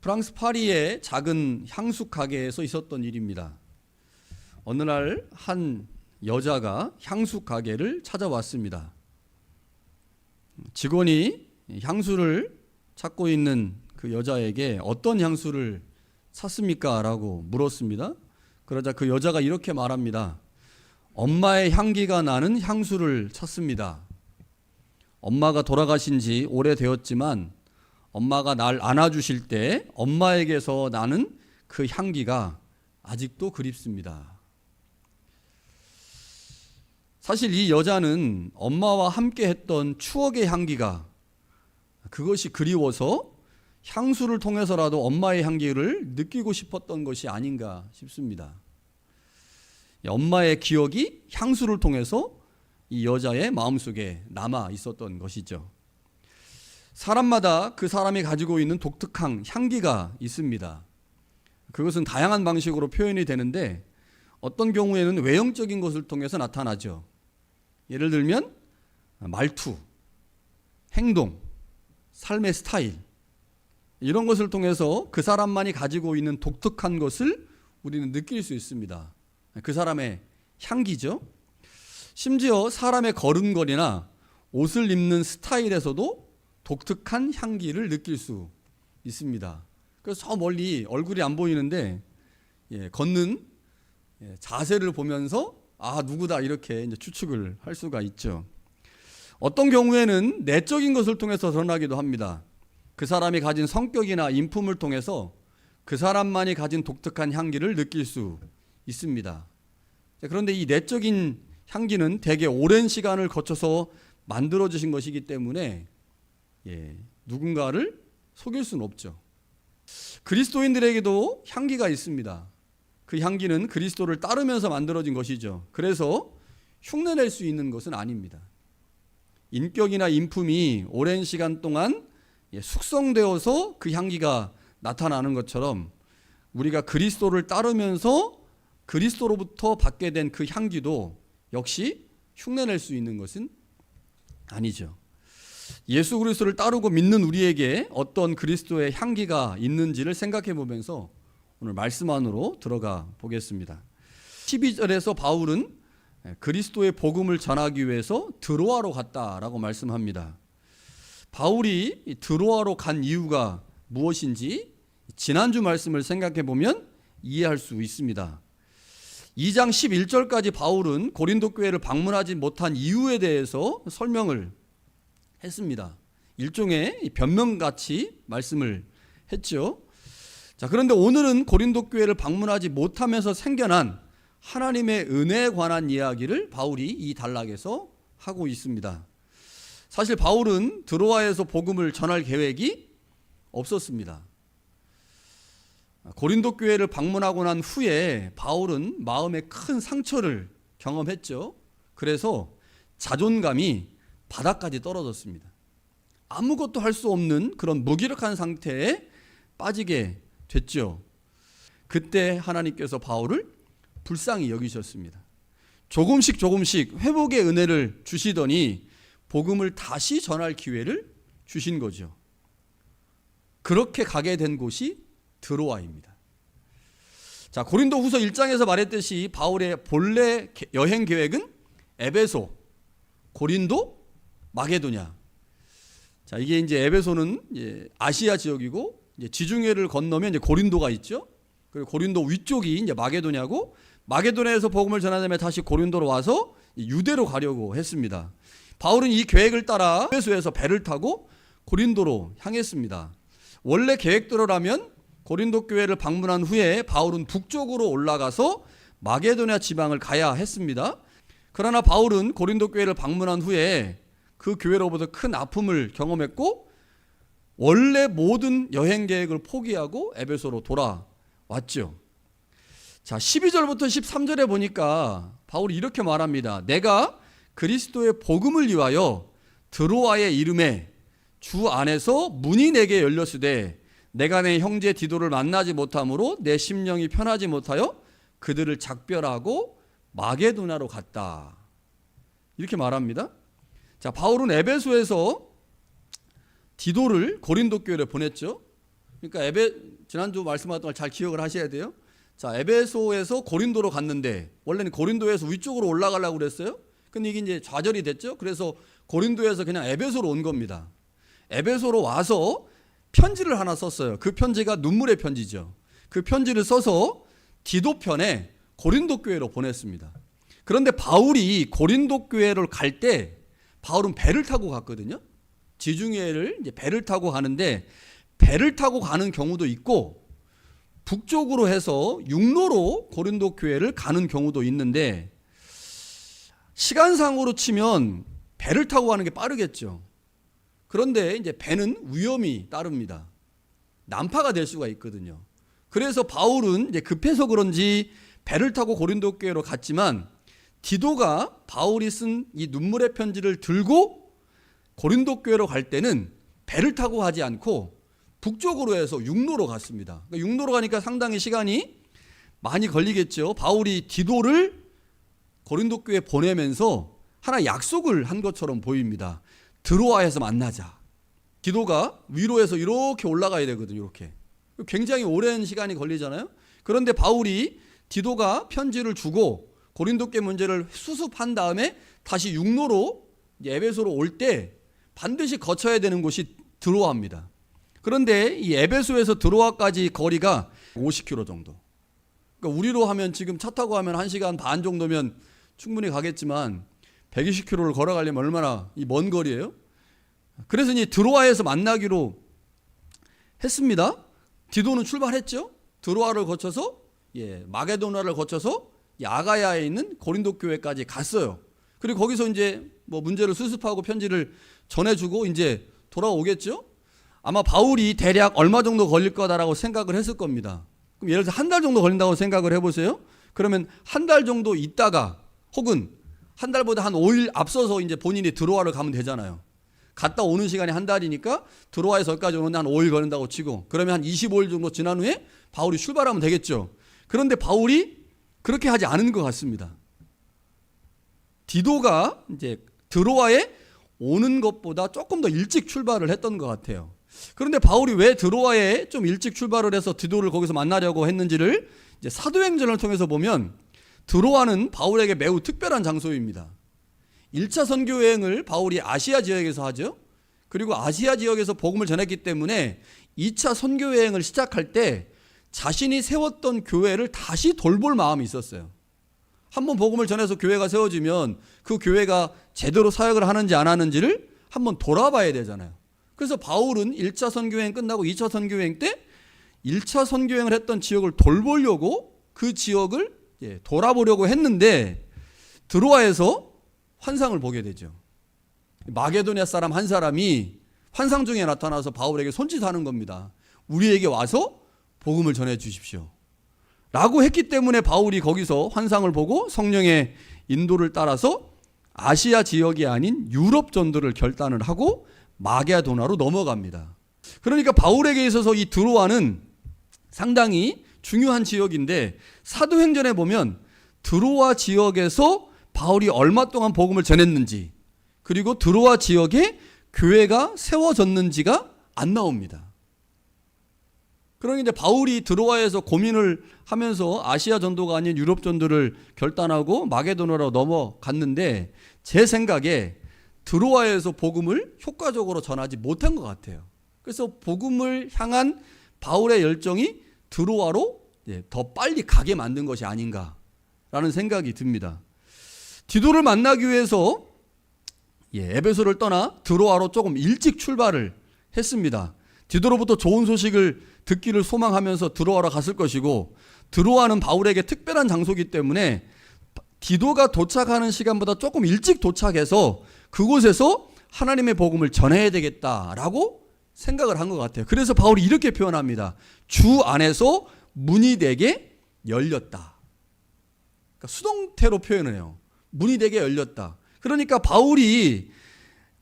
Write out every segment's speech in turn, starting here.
프랑스 파리의 작은 향수 가게에서 있었던 일입니다. 어느 날 한 여자가 향수 가게를 찾아왔습니다. 직원이 향수를 찾고 있는 그 여자에게 어떤 향수를 찾습니까? 라고 물었습니다. 그러자 그 여자가 이렇게 말합니다. 엄마의 향기가 나는 향수를 찾습니다. 엄마가 돌아가신 지 오래되었지만 엄마가 날 안아주실 때 엄마에게서 나는 그 향기가 아직도 그립습니다. 사실 이 여자는 엄마와 함께 했던 추억의 향기가 그것이 그리워서 향수를 통해서라도 엄마의 향기를 느끼고 싶었던 것이 아닌가 싶습니다. 엄마의 기억이 향수를 통해서 이 여자의 마음속에 남아 있었던 것이죠. 사람마다 그 사람이 가지고 있는 독특한 향기가 있습니다. 그것은 다양한 방식으로 표현이 되는데 어떤 경우에는 외형적인 것을 통해서 나타나죠. 예를 들면 말투, 행동, 삶의 스타일 이런 것을 통해서 그 사람만이 가지고 있는 독특한 것을 우리는 느낄 수 있습니다. 그 사람의 향기죠. 심지어 사람의 걸음걸이나 옷을 입는 스타일에서도 독특한 향기를 느낄 수 있습니다. 그래서 저 멀리 얼굴이 안 보이는데 걷는 자세를 보면서 아 누구다 이렇게 이제 추측을 할 수가 있죠. 어떤 경우에는 내적인 것을 통해서 드러나기도 합니다. 그 사람이 가진 성격이나 인품을 통해서 그 사람만이 가진 독특한 향기를 느낄 수 있습니다. 그런데 이 내적인 향기는 되게 오랜 시간을 거쳐서 만들어지신 것이기 때문에 누군가를 속일 수는 없죠. 그리스도인들에게도 향기가 있습니다. 그 향기는 그리스도를 따르면서 만들어진 것이죠. 그래서 흉내낼 수 있는 것은 아닙니다. 인격이나 인품이 오랜 시간 동안 숙성되어서 그 향기가 나타나는 것처럼 우리가 그리스도를 따르면서 그리스도로부터 받게 된 그 향기도 역시 흉내낼 수 있는 것은 아니죠. 예수 그리스도를 따르고 믿는 우리에게 어떤 그리스도의 향기가 있는지를 생각해 보면서 오늘 말씀 안으로 들어가 보겠습니다. 12절에서 바울은 그리스도의 복음을 전하기 위해서 드로아로 갔다라고 말씀합니다. 바울이 드로아로 간 이유가 무엇인지 지난주 말씀을 생각해 보면 이해할 수 있습니다. 2장 11절까지 바울은 고린도 교회를 방문하지 못한 이유에 대해서 설명을 했습니다. 일종의 변명같이 말씀을 했죠. 자, 그런데 오늘은 고린도 교회를 방문하지 못하면서 생겨난 하나님의 은혜에 관한 이야기를 바울이 이 단락에서 하고 있습니다. 사실 바울은 드로아에서 복음을 전할 계획이 없었습니다. 고린도 교회를 방문하고 난 후에 바울은 마음에 큰 상처를 경험했죠. 그래서 자존감이 바닥까지 떨어졌습니다. 아무것도 할 수 없는 그런 무기력한 상태에 빠지게 됐죠. 그때 하나님께서 바울을 불쌍히 여기셨습니다. 조금씩 회복의 은혜를 주시더니 복음을 다시 전할 기회를 주신 거죠. 그렇게 가게 된 곳이 드로아입니다. 자, 고린도후서 1장에서 말했듯이 바울의 본래 여행 계획은 에베소, 고린도, 마게도냐. 자, 이게 이제 에베소는 아시아 지역이고 이제 지중해를 건너면 이제 고린도가 있죠. 그리고 고린도 위쪽이 이제 마게도냐고, 마게도냐에서 복음을 전하자며 다시 고린도로 와서 유대로 가려고 했습니다. 바울은 이 계획을 따라 에베소에서 배를 타고 고린도로 향했습니다. 원래 계획대로라면 고린도 교회를 방문한 후에 바울은 북쪽으로 올라가서 마게도냐 지방을 가야 했습니다. 그러나 바울은 고린도 교회를 방문한 후에 그 교회로부터 큰 아픔을 경험했고 원래 모든 여행 계획을 포기하고 에베소로 돌아왔죠. 자, 12절부터 13절에 보니까 바울이 이렇게 말합니다. 내가 그리스도의 복음을 위하여 드로아의 이름에 주 안에서 문이 내게 열렸으되 내가 내 형제 디도를 만나지 못함으로 내 심령이 편하지 못하여 그들을 작별하고 마게도냐로 갔다. 이렇게 말합니다. 자, 바울은 에베소에서 디도를 고린도 교회에 보냈죠. 그러니까 지난주 말씀하셨던 걸 잘 기억을 하셔야 돼요. 자, 에베소에서 고린도로 갔는데 원래는 고린도에서 위쪽으로 올라가려고 그랬어요. 근데 이게 이제 좌절이 됐죠. 그래서 고린도에서 그냥 에베소로 온 겁니다. 에베소로 와서 편지를 하나 썼어요. 그 편지가 눈물의 편지죠. 그 편지를 써서 디도편에 고린도 교회로 보냈습니다. 그런데 바울이 고린도 교회를 갈 때 바울은 배를 타고 갔거든요. 지중해를 이제 배를 타고 가는데 배를 타고 가는 경우도 있고 북쪽으로 해서 육로로 고린도 교회를 가는 경우도 있는데 시간상으로 치면 배를 타고 가는 게 빠르겠죠. 그런데 이제 배는 위험이 따릅니다. 난파가 될 수가 있거든요. 그래서 바울은 이제 급해서 그런지 배를 타고 고린도 교회로 갔지만 디도가 바울이 쓴 이 눈물의 편지를 들고 고린도 교회로 갈 때는 배를 타고 가지 않고 북쪽으로 해서 육로로 갔습니다. 그러니까 육로로 가니까 상당히 시간이 많이 걸리겠죠. 바울이 디도를 고린도 교회에 보내면서 하나 약속을 한 것처럼 보입니다. 드로아에서 만나자. 디도가 위로에서 이렇게 올라가야 되거든요. 이렇게. 굉장히 오랜 시간이 걸리잖아요. 그런데 바울이 디도가 편지를 주고 고린도 교회 문제를 수습한 다음에 다시 육로로 에베소로 올 때 반드시 거쳐야 되는 곳이 드로아입니다. 그런데 이 에베소에서 드로아까지 거리가 50km 정도. 그러니까 우리로 하면 지금 차 타고 하면 1시간 반 정도면 충분히 가겠지만 120km를 걸어가려면 얼마나 이 먼 거리예요? 그래서 이 드로아에서 만나기로 했습니다. 디도는 출발했죠. 드로아를 거쳐서 마게도나를 거쳐서 아가야에 있는 고린도 교회까지 갔어요. 그리고 거기서 이제 뭐 문제를 수습하고 편지를 전해주고 이제 돌아오겠죠. 아마 바울이 대략 얼마 정도 걸릴 거다라고 생각을 했을 겁니다. 그럼 예를 들어서 한 달 정도 걸린다고 생각을 해보세요. 그러면 한 달 정도 있다가 혹은 한 달보다 한 5일 앞서서 이제 본인이 드로아를 가면 되잖아요. 갔다 오는 시간이 한 달이니까 드로아에서 여기까지 오는데 한 5일 걸린다고 치고 그러면 한 25일 정도 지난 후에 바울이 출발하면 되겠죠. 그런데 바울이 그렇게 하지 않은 것 같습니다. 디도가 이제 드로아에 오는 것보다 조금 더 일찍 출발을 했던 것 같아요. 그런데 바울이 왜 드로아에 좀 일찍 출발을 해서 디도를 거기서 만나려고 했는지를 이제 사도행전을 통해서 보면 드로아는 바울에게 매우 특별한 장소입니다. 1차 선교 여행을 바울이 아시아 지역에서 하죠. 그리고 아시아 지역에서 복음을 전했기 때문에 2차 선교 여행을 시작할 때 자신이 세웠던 교회를 다시 돌볼 마음이 있었어요. 한번 복음을 전해서 교회가 세워지면 그 교회가 제대로 사역을 하는지 안 하는지를 한번 돌아봐야 되잖아요. 그래서 바울은 1차 선교여행 끝나고 2차 선교여행 때 1차 선교여행을 했던 지역을 돌보려고 그 지역을 돌아보려고 했는데 드로아에서 환상을 보게 되죠. 마게도냐 사람 한 사람이 환상 중에 나타나서 바울에게 손짓하는 겁니다. 우리에게 와서 복음을 전해 주십시오 라고 했기 때문에 바울이 거기서 환상을 보고 성령의 인도를 따라서 아시아 지역이 아닌 유럽 전도를 결단을 하고 마게도나로 넘어갑니다. 그러니까 바울에게 있어서 이 드로아는 상당히 중요한 지역인데 사도행전에 보면 드로아 지역에서 바울이 얼마 동안 복음을 전했는지 그리고 드로아 지역에 교회가 세워졌는지가 안 나옵니다. 그러니 이제 바울이 드로아에서 고민을 하면서 아시아 전도가 아닌 유럽 전도를 결단하고 마게도나로 넘어갔는데 제 생각에 드로아에서 복음을 효과적으로 전하지 못한 것 같아요. 그래서 복음을 향한 바울의 열정이 드로아로 더 빨리 가게 만든 것이 아닌가라는 생각이 듭니다. 디도를 만나기 위해서 에베소를 떠나 드로아로 조금 일찍 출발을 했습니다. 디도로부터 좋은 소식을 듣기를 소망하면서 드로아로 갔을 것이고 드로아는 바울에게 특별한 장소이기 때문에 디도가 도착하는 시간보다 조금 일찍 도착해서 그곳에서 하나님의 복음을 전해야 되겠다라고 생각을 한 것 같아요. 그래서 바울이 이렇게 표현합니다. 주 안에서 문이 되게 열렸다. 그러니까 수동태로 표현을 해요. 문이 되게 열렸다. 그러니까 바울이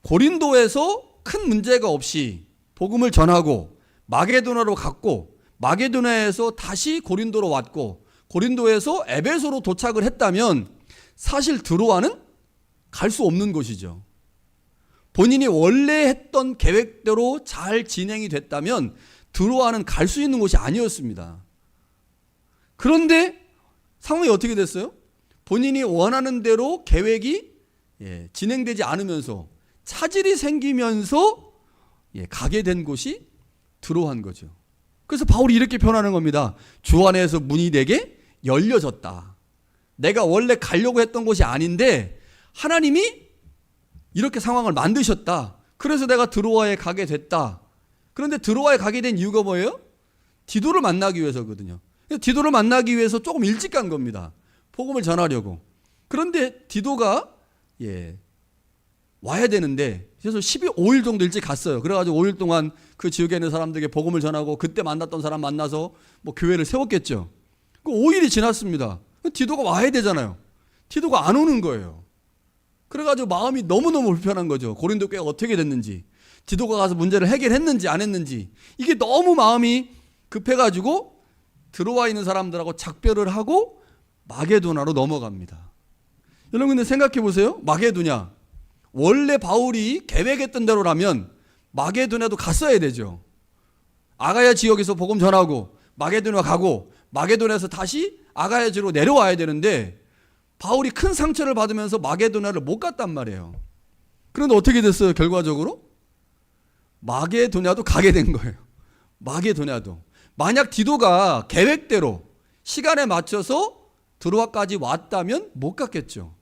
고린도에서 큰 문제가 없이 복음을 전하고 마게도나로 갔고 마게도나에서 다시 고린도로 왔고 고린도에서 에베소로 도착을 했다면 사실 드로아는 갈 수 없는 곳이죠. 본인이 원래 했던 계획대로 잘 진행이 됐다면 드로아는 갈 수 있는 곳이 아니었습니다. 그런데 상황이 어떻게 됐어요? 본인이 원하는 대로 계획이 진행되지 않으면서 차질이 생기면서 가게 된 곳이 드로아인 거죠. 그래서 바울이 이렇게 표현하는 겁니다. 주 안에서 문이 내게 열려졌다. 내가 원래 가려고 했던 곳이 아닌데 하나님이 이렇게 상황을 만드셨다. 그래서 내가 드로아에 가게 됐다. 그런데 드로아에 가게 된 이유가 뭐예요? 디도를 만나기 위해서거든요. 디도를 만나기 위해서 조금 일찍 간 겁니다. 복음을 전하려고. 그런데 디도가 와야 되는데 그래서 5일 정도 일찍 갔어요. 그래가지고 5일 동안 그 지역에 있는 사람들에게 복음을 전하고 그때 만났던 사람 만나서 뭐 교회를 세웠겠죠. 그 5일이 지났습니다. 디도가 와야 되잖아요. 디도가 안 오는 거예요. 그래가지고 마음이 너무너무 불편한 거죠. 고린도 교회가 어떻게 됐는지, 디도가 가서 문제를 해결했는지 안 했는지, 이게 너무 마음이 급해가지고 들어와 있는 사람들하고 작별을 하고 마게도나로 넘어갑니다. 여러분 근데 생각해 보세요. 마게도냐, 원래 바울이 계획했던 대로라면 마게도냐도 갔어야 되죠. 아가야 지역에서 복음 전하고 마게도냐 가고 마게도냐에서 다시 아가야 지로 내려와야 되는데 바울이 큰 상처를 받으면서 마게도냐를 못 갔단 말이에요. 그런데 어떻게 됐어요? 결과적으로 마게도냐도 가게 된 거예요. 마게도냐도. 만약 디도가 계획대로 시간에 맞춰서 드로아까지 왔다면 못 갔겠죠.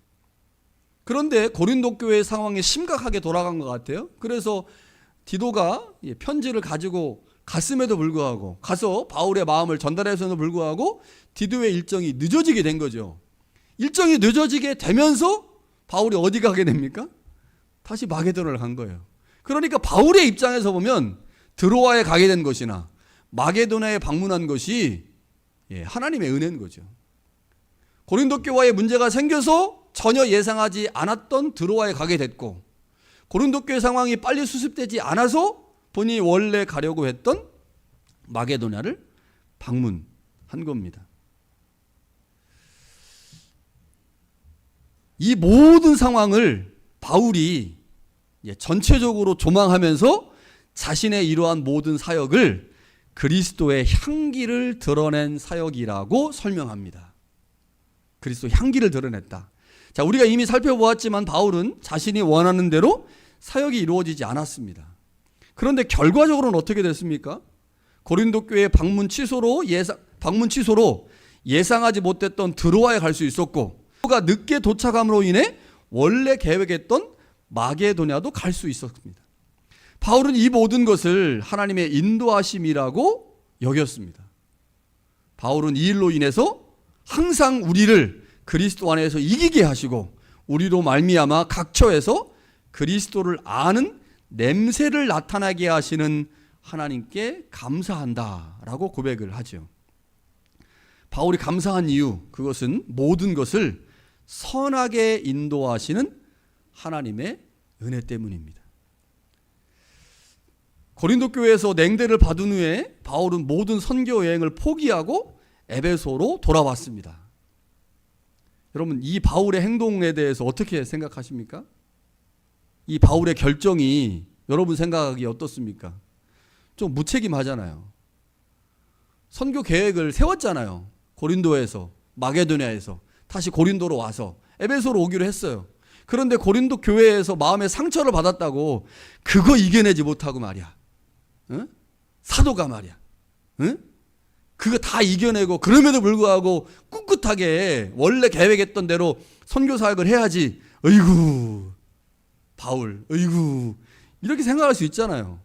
그런데 고린도 교회의 상황이 심각하게 돌아간 것 같아요. 그래서 디도가 편지를 가지고 갔음에도 불구하고, 가서 바울의 마음을 전달해서도 불구하고 디도의 일정이 늦어지게 된 거죠. 일정이 늦어지게 되면서 바울이 어디 가게 됩니까? 다시 마게도나를 간 거예요. 그러니까 바울의 입장에서 보면 드로아에 가게 된 것이나 마게도나에 방문한 것이 하나님의 은혜인 거죠. 고린도 교회에 문제가 생겨서 전혀 예상하지 않았던 드로아에 가게 됐고, 고린도 교회 상황이 빨리 수습되지 않아서 본인이 원래 가려고 했던 마게도냐를 방문한 겁니다. 이 모든 상황을 바울이 전체적으로 조망하면서 자신의 이러한 모든 사역을 그리스도의 향기를 드러낸 사역이라고 설명합니다. 그리스도 향기를 드러냈다. 자, 우리가 이미 살펴보았지만 바울은 자신이 원하는 대로 사역이 이루어지지 않았습니다. 그런데 결과적으로는 어떻게 됐습니까? 고린도 교회 방문 취소로 예상하지 못했던 드로아에 갈 수 있었고, 그가 늦게 도착함으로 인해 원래 계획했던 마게도냐도 갈 수 있었습니다. 바울은 이 모든 것을 하나님의 인도하심이라고 여겼습니다. 바울은 이 일로 인해서 항상 우리를 그리스도 안에서 이기게 하시고 우리로 말미암아 각처에서 그리스도를 아는 냄새를 나타나게 하시는 하나님께 감사한다라고 고백을 하죠. 바울이 감사한 이유, 그것은 모든 것을 선하게 인도하시는 하나님의 은혜 때문입니다. 고린도 교회에서 냉대를 받은 후에 바울은 모든 선교 여행을 포기하고 에베소로 돌아왔습니다. 여러분, 이 바울의 행동에 대해서 어떻게 생각하십니까? 이 바울의 결정이 여러분 생각하기에 어떻습니까? 좀 무책임하잖아요. 선교 계획을 세웠잖아요. 고린도에서, 마게도냐에서 다시 고린도로 와서 에베소로 오기로 했어요. 그런데 고린도 교회에서 마음의 상처를 받았다고 그거 이겨내지 못하고 말이야. 응? 사도가 말이야. 응? 그거 다 이겨내고 그럼에도 불구하고 꿋꿋하게 원래 계획했던 대로 선교 사역을 해야지. 어이구 바울, 어이구 이렇게 생각할 수 있잖아요.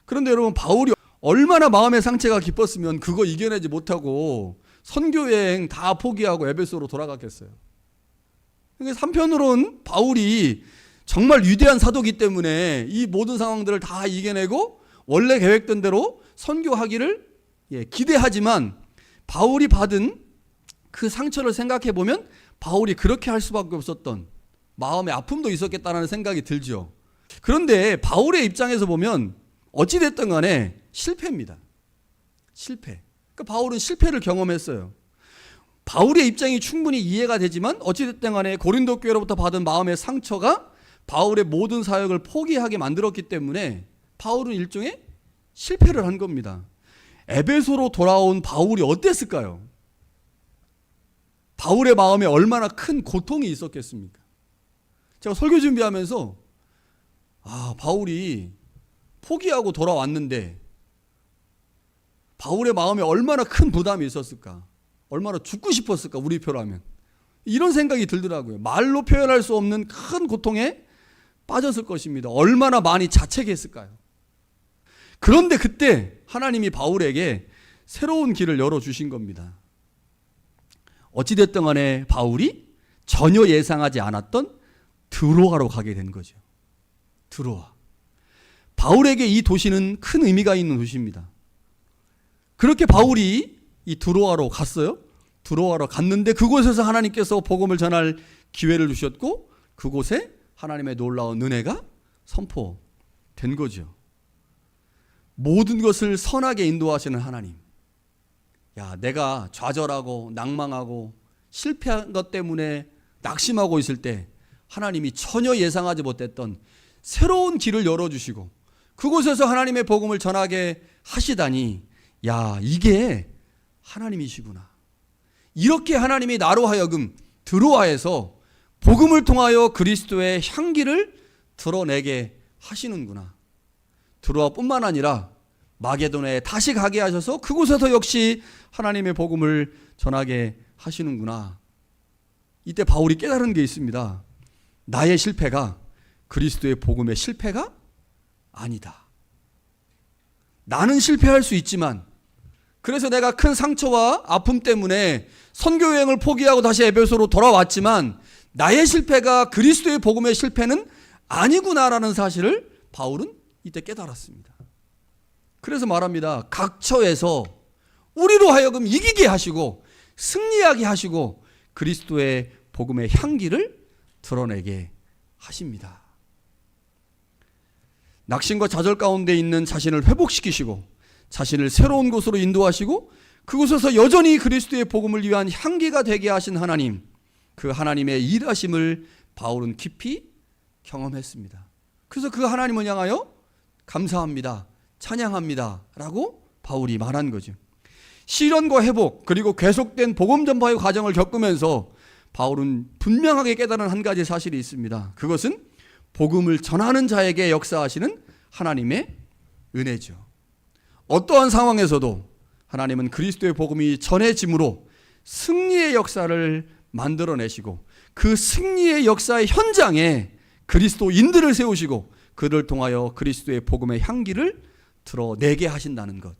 그런데 여러분, 바울이 얼마나 마음의 상처가 깊었으면 그거 이겨내지 못하고 선교 여행 다 포기하고 에베소로 돌아갔겠어요. 그러니까 한편으로는 바울이 정말 위대한 사도이기 때문에 이 모든 상황들을 다 이겨내고 원래 계획된 대로 선교하기를 기대하지만, 바울이 받은 그 상처를 생각해 보면 바울이 그렇게 할 수밖에 없었던 마음의 아픔도 있었겠다는 생각이 들죠. 그런데 바울의 입장에서 보면 어찌됐든 간에 실패입니다. 실패. 그러니까 바울은 실패를 경험했어요. 바울의 입장이 충분히 이해가 되지만 어찌됐든 간에 고린도 교회로부터 받은 마음의 상처가 바울의 모든 사역을 포기하게 만들었기 때문에 바울은 일종의 실패를 한 겁니다. 에베소로 돌아온 바울이 어땠을까요? 바울의 마음에 얼마나 큰 고통이 있었겠습니까? 제가 설교 준비하면서 바울이 포기하고 돌아왔는데 바울의 마음에 얼마나 큰 부담이 있었을까? 얼마나 죽고 싶었을까? 우리 표라면. 이런 생각이 들더라고요. 말로 표현할 수 없는 큰 고통에 빠졌을 것입니다. 얼마나 많이 자책했을까요? 그런데 그때 하나님이 바울에게 새로운 길을 열어주신 겁니다. 어찌됐든 간에 바울이 전혀 예상하지 않았던 드로아로 가게 된 거죠. 드로아. 바울에게 이 도시는 큰 의미가 있는 도시입니다. 그렇게 바울이 이 드로아로 갔어요. 드로아로 갔는데 그곳에서 하나님께서 복음을 전할 기회를 주셨고 그곳에 하나님의 놀라운 은혜가 선포된 거죠. 모든 것을 선하게 인도하시는 하나님. 내가 좌절하고 낭망하고 실패한 것 때문에 낙심하고 있을 때 하나님이 전혀 예상하지 못했던 새로운 길을 열어주시고 그곳에서 하나님의 복음을 전하게 하시다니 이게 하나님이시구나. 이렇게 하나님이 나로 하여금 드로아에서 복음을 통하여 그리스도의 향기를 드러내게 하시는구나. 드로아뿐만 아니라 마게도냐에 다시 가게 하셔서 그곳에서 역시 하나님의 복음을 전하게 하시는구나. 이때 바울이 깨달은 게 있습니다. 나의 실패가 그리스도의 복음의 실패가 아니다. 나는 실패할 수 있지만 그래서 내가 큰 상처와 아픔 때문에 선교 여행을 포기하고 다시 에베소로 돌아왔지만 나의 실패가 그리스도의 복음의 실패는 아니구나라는 사실을 바울은 이때 깨달았습니다. 그래서 말합니다. 각 처에서 우리로 하여금 이기게 하시고 승리하게 하시고 그리스도의 복음의 향기를 드러내게 하십니다. 낙심과 좌절 가운데 있는 자신을 회복시키시고 자신을 새로운 곳으로 인도하시고 그곳에서 여전히 그리스도의 복음을 위한 향기가 되게 하신 하나님, 그 하나님의 일하심을 바울은 깊이 경험했습니다. 그래서 그 하나님을 향하여 감사합니다, 찬양합니다 라고 바울이 말한 거죠. 시련과 회복 그리고 계속된 복음 전파의 과정을 겪으면서 바울은 분명하게 깨달은 한 가지 사실이 있습니다. 그것은 복음을 전하는 자에게 역사하시는 하나님의 은혜죠. 어떠한 상황에서도 하나님은 그리스도의 복음이 전해짐으로 승리의 역사를 만들어내시고 그 승리의 역사의 현장에 그리스도인들을 세우시고 그를 통하여 그리스도의 복음의 향기를 드러내게 하신다는 것.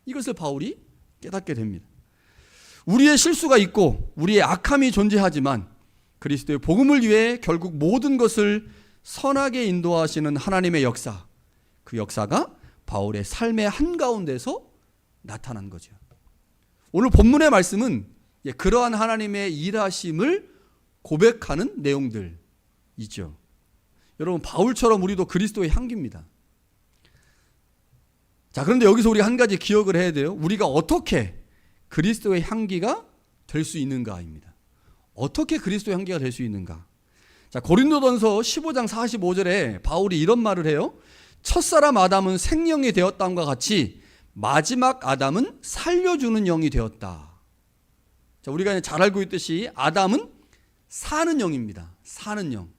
이것을 바울이 깨닫게 됩니다. 우리의 실수가 있고 우리의 악함이 존재하지만 그리스도의 복음을 위해 결국 모든 것을 선하게 인도하시는 하나님의 역사, 그 역사가 바울의 삶의 한가운데서 나타난 거죠. 오늘 본문의 말씀은 그러한 하나님의 일하심을 고백하는 내용들이죠. 여러분, 바울처럼 우리도 그리스도의 향기입니다. 자, 그런데 여기서 우리 한 가지 기억을 해야 돼요. 우리가 어떻게 그리스도의 향기가 될 수 있는가입니다. 어떻게 그리스도의 향기가 될 수 있는가? 자, 고린도전서 15장 45절에 바울이 이런 말을 해요. 첫사람 아담은 생명이 되었다함과 같이 마지막 아담은 살려주는 영이 되었다. 자, 우리가 잘 알고 있듯이 아담은 사는 영입니다. 사는 영.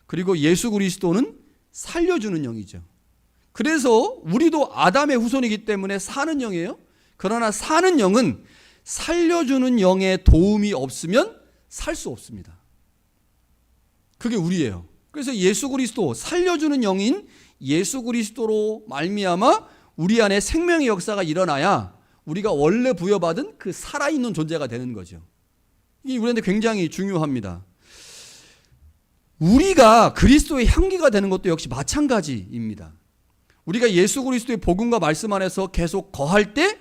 그리고 예수 그리스도는 살려주는 영이죠. 그래서 우리도 아담의 후손이기 때문에 사는 영이에요. 그러나 사는 영은 살려주는 영의 도움이 없으면 살 수 없습니다. 그게 우리예요. 그래서 예수 그리스도, 살려주는 영인 예수 그리스도로 말미암아 우리 안에 생명의 역사가 일어나야 우리가 원래 부여받은 그 살아있는 존재가 되는 거죠. 이게 우리한테 굉장히 중요합니다. 우리가 그리스도의 향기가 되는 것도 역시 마찬가지입니다. 우리가 예수 그리스도의 복음과 말씀 안에서 계속 거할 때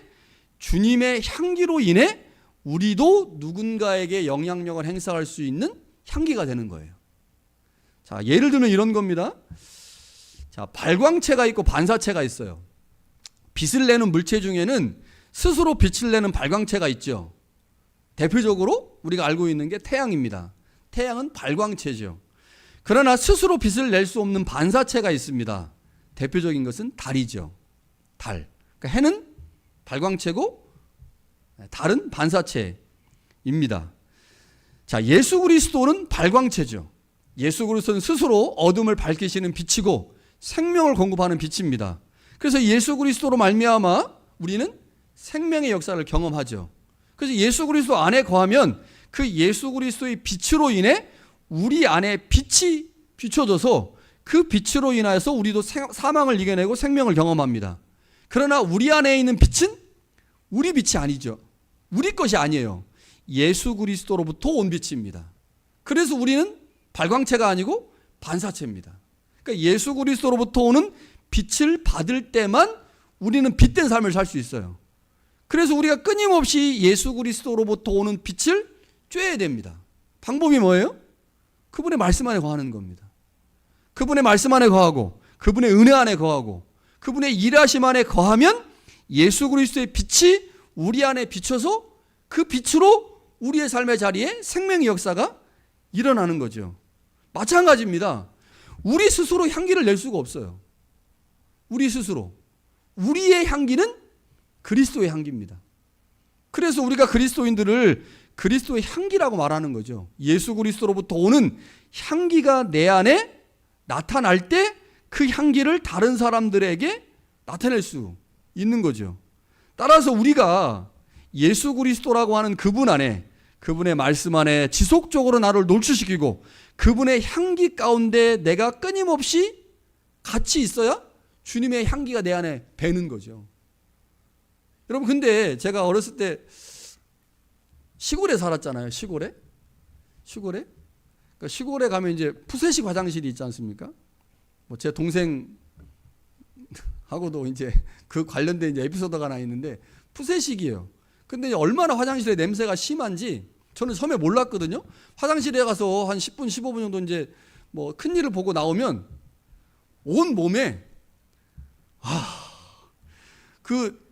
주님의 향기로 인해 우리도 누군가에게 영향력을 행사할 수 있는 향기가 되는 거예요. 자, 예를 들면 이런 겁니다. 자, 발광체가 있고 반사체가 있어요. 빛을 내는 물체 중에는 스스로 빛을 내는 발광체가 있죠. 대표적으로 우리가 알고 있는 게 태양입니다. 태양은 발광체죠. 그러나 스스로 빛을 낼 수 없는 반사체가 있습니다. 대표적인 것은 달이죠. 달. 그러니까 해는 발광체고 달은 반사체입니다. 자, 예수 그리스도는 발광체죠. 예수 그리스도는 스스로 어둠을 밝히시는 빛이고 생명을 공급하는 빛입니다. 그래서 예수 그리스도로 말미암아 우리는 생명의 역사를 경험하죠. 그래서 예수 그리스도 안에 거하면 그 예수 그리스도의 빛으로 인해 우리 안에 빛이 비춰져서 그 빛으로 인하여서 우리도 사망을 이겨내고 생명을 경험합니다. 그러나 우리 안에 있는 빛은 우리 빛이 아니죠. 우리 것이 아니에요. 예수 그리스도로부터 온 빛입니다. 그래서 우리는 발광체가 아니고 반사체입니다. 그러니까 예수 그리스도로부터 오는 빛을 받을 때만 우리는 빛된 삶을 살 수 있어요. 그래서 우리가 끊임없이 예수 그리스도로부터 오는 빛을 쬐야 됩니다. 방법이 뭐예요? 그분의 말씀 안에 거하는 겁니다. 그분의 말씀 안에 거하고 그분의 은혜 안에 거하고 그분의 일하심 안에 거하면 예수 그리스도의 빛이 우리 안에 비춰서 그 빛으로 우리의 삶의 자리에 생명의 역사가 일어나는 거죠. 마찬가지입니다. 우리 스스로 향기를 낼 수가 없어요. 우리 스스로. 우리의 향기는 그리스도의 향기입니다. 그래서 우리가 그리스도인들을 그리스도의 향기라고 말하는 거죠. 예수 그리스도로부터 오는 향기가 내 안에 나타날 때 그 향기를 다른 사람들에게 나타낼 수 있는 거죠. 따라서 우리가 예수 그리스도라고 하는 그분 안에, 그분의 말씀 안에 지속적으로 나를 노출시키고 그분의 향기 가운데 내가 끊임없이 같이 있어야 주님의 향기가 내 안에 배는 거죠. 여러분, 근데 제가 어렸을 때 시골에 살았잖아요. 시골에. 그러니까 시골에 가면 이제 푸세식 화장실이 있지 않습니까? 뭐 제 동생하고도 이제 그 관련된 이제 에피소드가 하나 있는데 푸세식이에요. 근데 얼마나 화장실에 냄새가 심한지 저는 처음에 몰랐거든요. 화장실에 가서 한 10분, 15분 정도 이제 뭐 큰 일을 보고 나오면 온 몸에 그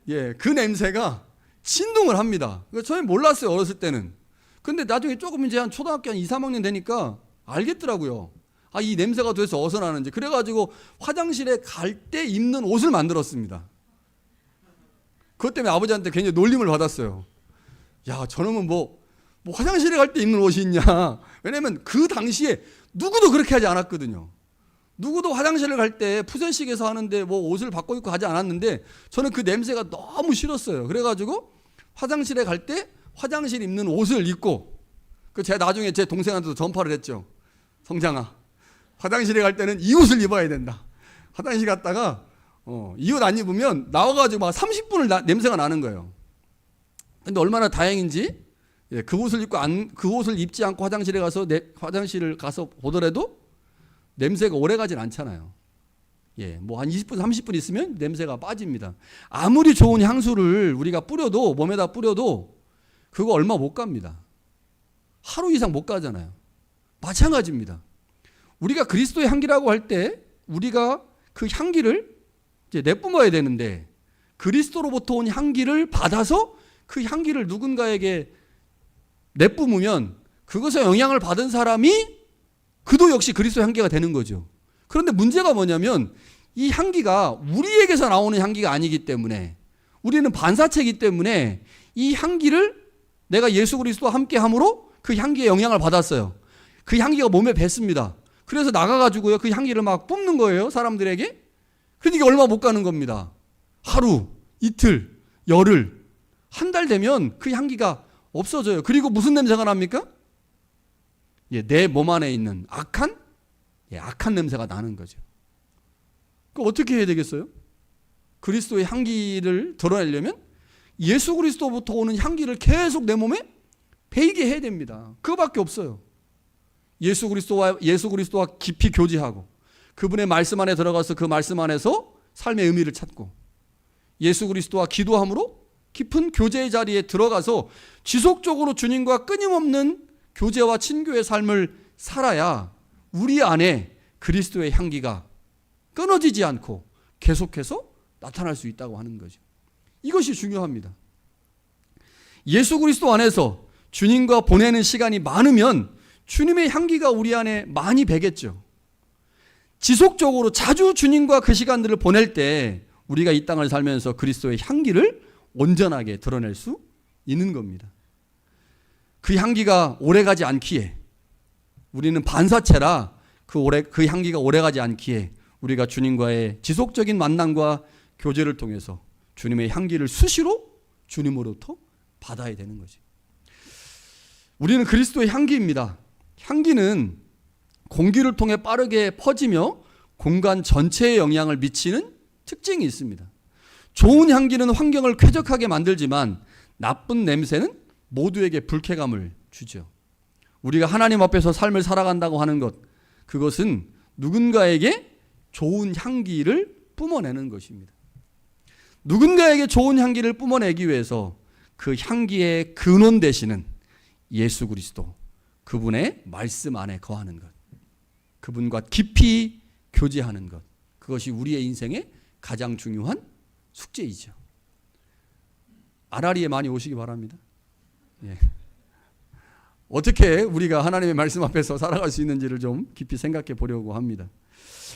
냄새가 진동을 합니다. 처음에 몰랐어요, 어렸을 때는. 근데 나중에 조금 이제 한 초등학교 한 2, 3학년 되니까 알겠더라고요. 이 냄새가 도대체 어디서 나는지. 그래가지고 화장실에 갈 때 입는 옷을 만들었습니다. 그것 때문에 아버지한테 굉장히 놀림을 받았어요. 야, 저놈은 뭐 화장실에 갈 때 입는 옷이 있냐. 왜냐면 그 당시에 누구도 그렇게 하지 않았거든요. 누구도 화장실을 갈 때 푸세식에서 하는데 뭐 옷을 바꿔 입고 하지 않았는데 저는 그 냄새가 너무 싫었어요. 그래가지고 화장실에 갈 때 화장실 입는 옷을 입고, 제가 나중에 제 동생한테도 전파를 했죠. 성장아, 화장실에 갈 때는 이 옷을 입어야 된다. 화장실 갔다가 이 옷 안 입으면 나와가지고 막 30분을 냄새가 나는 거예요. 근데 얼마나 다행인지 그 옷을 입지 않고 화장실을 가서 보더라도 냄새가 오래 가진 않잖아요. 뭐 한 20분, 30분 있으면 냄새가 빠집니다. 아무리 좋은 향수를 우리가 몸에다 뿌려도 그거 얼마 못 갑니다. 하루 이상 못 가잖아요. 마찬가지입니다. 우리가 그리스도의 향기라고 할 때 우리가 그 향기를 이제 내뿜어야 되는데 그리스도로부터 온 향기를 받아서 그 향기를 누군가에게 내뿜으면 그것에 영향을 받은 사람이 그도 역시 그리스도 향기가 되는 거죠. 그런데 문제가 뭐냐면 이 향기가 우리에게서 나오는 향기가 아니기 때문에, 우리는 반사체이기 때문에 이 향기를 내가 예수 그리스도와 함께 함으로 그 향기에 영향을 받았어요. 그 향기가 몸에 뱄습니다. 그래서 나가가지고요, 그 향기를 막 뿜는 거예요, 사람들에게. 그러니까 얼마 못 가는 겁니다. 하루, 이틀, 열흘, 한 달 되면 그 향기가 없어져요. 그리고 무슨 냄새가 납니까? 내 몸 안에 있는 악한 냄새가 나는 거죠. 그럼 어떻게 해야 되겠어요? 그리스도의 향기를 드러내려면 예수 그리스도부터 오는 향기를 계속 내 몸에 배이게 해야 됩니다. 그거밖에 없어요. 예수 그리스도와 깊이 교제하고 그분의 말씀 안에 들어가서 그 말씀 안에서 삶의 의미를 찾고 예수 그리스도와 기도함으로 깊은 교제의 자리에 들어가서 지속적으로 주님과 끊임없는 교제와 친교의 삶을 살아야 우리 안에 그리스도의 향기가 끊어지지 않고 계속해서 나타날 수 있다고 하는 거죠. 이것이 중요합니다. 예수 그리스도 안에서 주님과 보내는 시간이 많으면 주님의 향기가 우리 안에 많이 배겠죠. 지속적으로 자주 주님과 그 시간들을 보낼 때 우리가 이 땅을 살면서 그리스도의 향기를 온전하게 드러낼 수 있는 겁니다. 그 향기가 오래가지 않기에, 우리는 반사체라 그 향기가 오래가지 않기에 우리가 주님과의 지속적인 만남과 교제를 통해서 주님의 향기를 수시로 주님으로부터 받아야 되는 거지. 우리는 그리스도의 향기입니다. 향기는 공기를 통해 빠르게 퍼지며 공간 전체에 영향을 미치는 특징이 있습니다. 좋은 향기는 환경을 쾌적하게 만들지만 나쁜 냄새는 모두에게 불쾌감을 주죠. 우리가 하나님 앞에서 삶을 살아간다고 하는 것, 그것은 누군가에게 좋은 향기를 뿜어내는 것입니다. 누군가에게 좋은 향기를 뿜어내기 위해서 그 향기의 근원 되시는 예수 그리스도, 그분의 말씀 안에 거하는 것, 그분과 깊이 교제하는 것, 그것이 우리의 인생의 가장 중요한 숙제이죠. 아라리에 많이 오시기 바랍니다. 예. 어떻게 우리가 하나님의 말씀 앞에서 살아갈 수 있는지를 좀 깊이 생각해 보려고 합니다.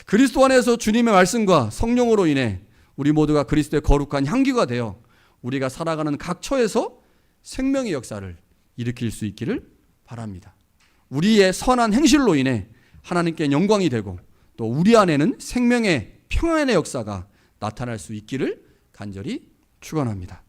그리스도 안에서 주님의 말씀과 성령으로 인해 우리 모두가 그리스도의 거룩한 향기가 되어 우리가 살아가는 각 처에서 생명의 역사를 일으킬 수 있기를 바랍니다. 우리의 선한 행실로 인해 하나님께 영광이 되고 또 우리 안에는 생명의 평안의 역사가 나타날 수 있기를 간절히 축원합니다.